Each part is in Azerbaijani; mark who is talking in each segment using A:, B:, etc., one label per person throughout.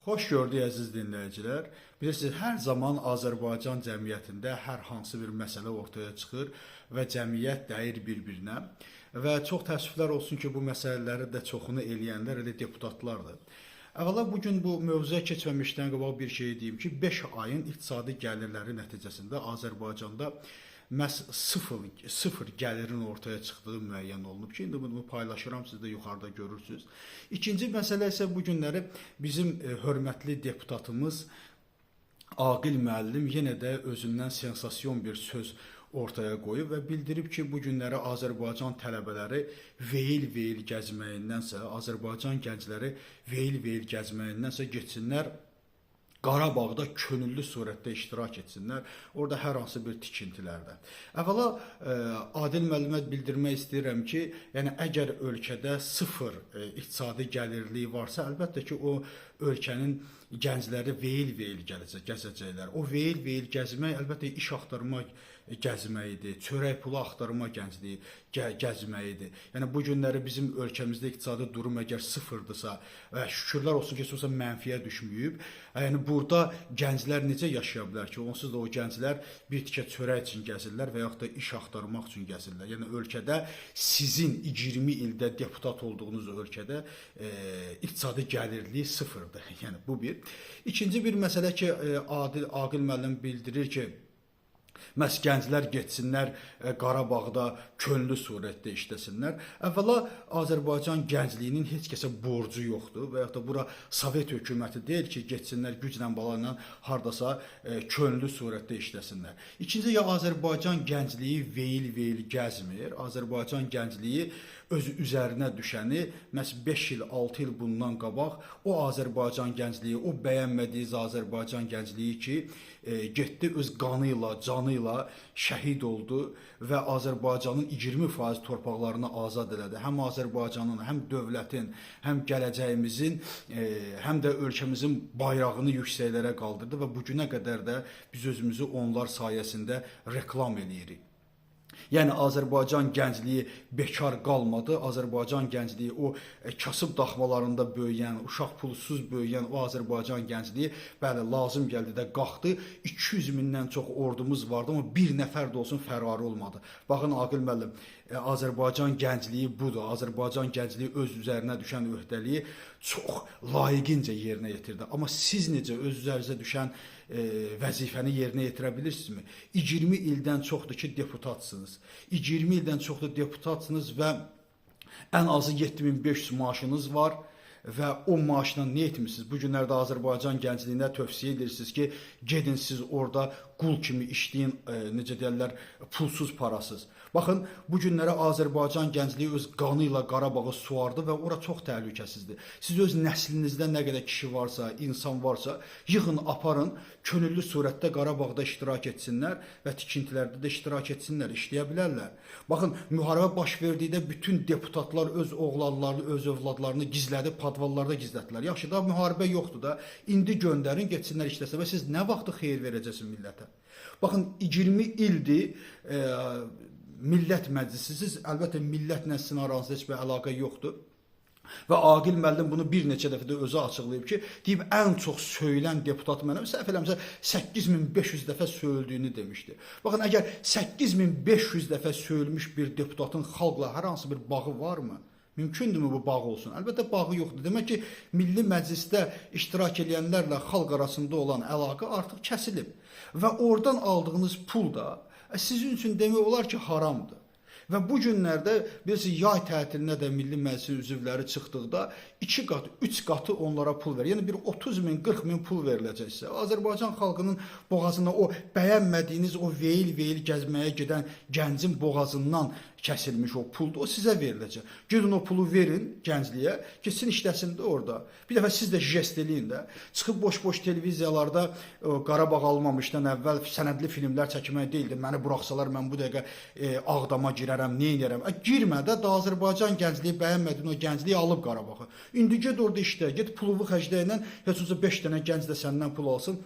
A: Xoş gördük əziz dinləyicilər. Bilirsiniz, hər zaman Azərbaycan cəmiyyətində hər hansı bir məsələ ortaya çıxır və cəmiyyət dəyir bir-birinə. Və çox təəssüflər olsun ki, bu məsələləri də çoxunu eləyənlər elə deputatlardır. Əvvəla bugün bu mövzuya keçməmişdən qabaq bir şey deyim ki, 5 ayın iqtisadi gəlirləri nəticəsində Azərbaycanda məhz sıfır gəlirin ortaya çıxdığı müəyyən olunub ki, indi bunu paylaşıram, siz də yuxarıda görürsünüz. İkinci məsələ isə bu günləri bizim hörmətli deputatımız Aqil müəllim yenə də özündən sensasyon bir söz ortaya qoyub və bildirib ki, bu günləri Azərbaycan tələbələri veyil-veyil gəzməyindən,sə Azərbaycan gəncləri veyil-veyil gəzməyindən,sə getsinlər Qarabağda könüllü surətdə iştirak etsinlər, orada hər hansı bir tikintilərdə. Əvvəla Adil müəllimə bildirmək istəyirəm ki, yəni əgər ölkədə sıfır iqtisadi gəlirliyi varsa, əlbəttə ki, o ölkənin gəncləri veyil-veyil gəzəcəklər. O veyil-veyil gəzmək əlbəttə iş axtarmaq gəzməyidir, çörək pulu axtarma gəncliyi gəzməyidir. Yəni bu günləri bizim ölkəmizdə iqtisadi durum əgər sıfırdırsa və şükürlər olsun ki, xüsusən mənfiyə düşməyib, yəni burada gənclər necə yaşaya bilər ki, onsuz da o gənclər bir tikə çörək üçün gəzirlər və yaxud da iş axtarmaq üçün gəzirlər. Yəni ölkədə sizin 20 ildə deputat olduğunuz ölkədə iqtisadi gəlirliyi sıfırdır. Yəni bu bir. İkinci bir məsələ ki, Aqil müəllim bildirir ki, məhz gənclər getsinlər Qarabağda könüllü surətdə işləsinlər. Əvvəla Azərbaycan gəncliyinin heç kəsə borcu yoxdur və yaxud da bura Sovet hökuməti deyil ki, getsinlər güclə bala ilə hardasa könüllü surətdə işləsinlər. İkinci, ya Azərbaycan gəncliyi veyil-veyil gəzmir. Azərbaycan gəncliyi öz üzərinə düşəni məhz 5 il, 6 il bundan qabaq o Azərbaycan gəncliyi, o bəyənmədiyiniz Azərbaycan gəncliyi ki, getdi öz qanı ilə, canı ilə şəhid oldu və Azərbaycanın 20% torpaqlarını azad elədi. Həm Azərbaycanın, həm dövlətin, həm gələcəyimizin, həm də ölkəmizin bayrağını yüksəklərə qaldırdı və bugünə qədər də biz özümüzü onlar sayəsində reklam eləyirik. Yəni Azərbaycan gəncliyi bekar qalmadı. Azərbaycan gəncliyi o kasıb daxmalarında böyüyən, uşaq pulsuz böyüyən o Azərbaycan gəncliyi bəli lazım gəldi də qalxdı. 200 mindən çox ordumuz vardı, amma bir nəfər də olsun fərarı olmadı. Baxın Aqil müəllim, Azərbaycan gəncliyi budur. Azərbaycan gəncliyi öz üzərinə düşən öhdəliyi çox layiqincə yerinə yetirdi. Amma siz necə öz üzərinizə düşən vəzifəni yerinə yetirə bilirsinizmi? 20 ildən çoxdur ki, deputatsınız. 20 ildən çoxdur deputatsınız və ən azı 7500 maaşınız var və o maaşla nə etmişsiniz? Bu günlərdə Azərbaycan gəncliyinə tövsiyə edirsiniz ki, gedin siz orada qul kimi işləyin, necə deyirlər, pulsuz parasız. Baxın, bu günlərə Azərbaycan gəncliyi öz qanı ilə Qarabağı suardı və ora çox təhlükəsizdir. Siz öz nəslinizdə nə qədər kişi varsa, insan varsa, yığın, aparın, könüllü surətdə Qarabağda iştirak etsinlər və tikintilərdə də iştirak etsinlər, işləyə bilərlər. Baxın, müharibə baş verdikdə bütün deputatlar öz oğlanlarını, öz övladlarını gizlədib, padvallarda gizlətdilər. Yaxşı da müharibə yoxdur da, indi göndərin, getsinlər işləsə və siz nə vaxtı xeyir verəcəksiniz millətə? Baxın, 20 ildir Millət Məclisi, siz əlbəttə millətlə sizin aranızda heç bir əlaqə yoxdur. Və Aqil müəllim bunu bir neçə dəfə də özü açıqlayıb ki, deyib ən çox söylən deputat mənəm, səhv eləmirəmsə 8500 dəfə söyüldüyünü demişdi. Baxın, əgər 8500 dəfə söyülmüş bir deputatın xalqla hər hansı bir bağı varmı? Mümkündürmü bu bağ olsun? Əlbəttə bağı yoxdur. Demək ki, Milli Məclisdə iştirak edənlərlə xalq arasında olan əlaqə artıq kəsilib. Və oradan aldığınız pul da sizin üçün demək olar ki, haramdır. Və bu günlərdə bilirsiniz, yay tətilinə də Milli Məclisin üzvləri çıxdıqda 2 qat, 3 qatı onlara pul verir. Yəni bir 30 min, 40 min pul veriləcəksə, Azərbaycan xalqının boğazına o bəyənmədiyiniz o veyil-veyil gəzməyə gedən gəncin boğazından kəsilmiş o puldur, o sizə veriləcək. Gedin o pulu verin gəncliyə, keçsin işləsin də orada. Bir dəfə siz də jest eləyin də. Çıxıb boş-boş televiziyalarda Qarabağ almamışdan əvvəl sənədli filmlər çəkmək deyildi. Məni buraxsalar mən bu dəqiqə Ağdama girərəm, nə edərəm? Girmə də, Azərbaycan gəncliyi bəyənmədiyin o gəncliyi alıb Qarabağı. İndi get orada işlə, get puluvu xərcləyinlə, heç olsa 5 dənə gənc də səndən pul alsın,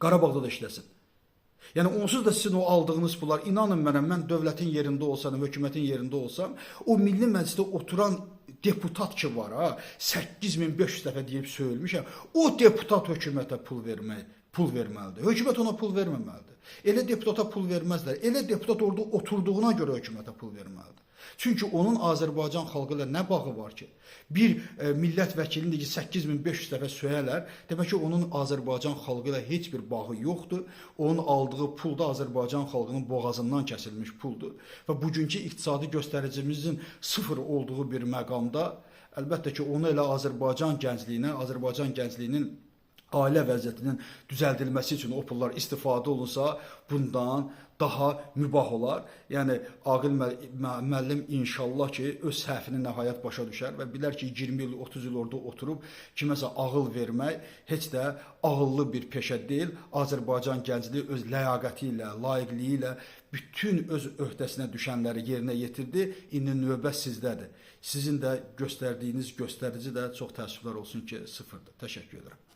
A: Qarabağda da işləsin. Yəni onsuz da sizin o aldığınız pullar, inanın mənə, mən dövlətin yerində olsam, hökumətin yerində olsam, o Milli Məclisdə oturan deputat ki var ha, 8500 dəfə deyib söyləmişəm, o deputat hökumətə pul verməlidir. Hökumət ona pul verməməlidir. Elə deputata pul verməzlər. Elə deputat orada oturduğuna görə hökumətə pul verməlidir. Çünki onun Azərbaycan xalqı ilə nə bağı var ki? Bir millət vəkilini 8500 dəfə söyərlər, demək ki, onun Azərbaycan xalqı ilə heç bir bağı yoxdur. Onun aldığı pul da Azərbaycan xalqının boğazından kəsilmiş puldur. Və bugünkü iqtisadi göstəricimizin sıfır olduğu bir məqamda, əlbəttə ki, onu elə Azərbaycan gəncliyinin ailə vəziyyətinin düzəldilməsi üçün o pullar istifadə olunsa, bundan daha mübah olar. Yəni Aqil müəllim inşallah ki, öz səhvini nəhayət başa düşər və bilər ki, 20 il, 30 il orada oturub kiməsə ağıl vermək heç də ağıllı bir peşə deyil. Azərbaycan gəncliyi öz ləyaqəti ilə, layiqliyi ilə bütün öz öhdəsinə düşənləri yerinə yetirdi. İndi növbə sizdədir. Sizin də göstərdiyiniz göstərici də çox təəssüflər olsun ki, sıfırdır. Təşəkkür edirəm.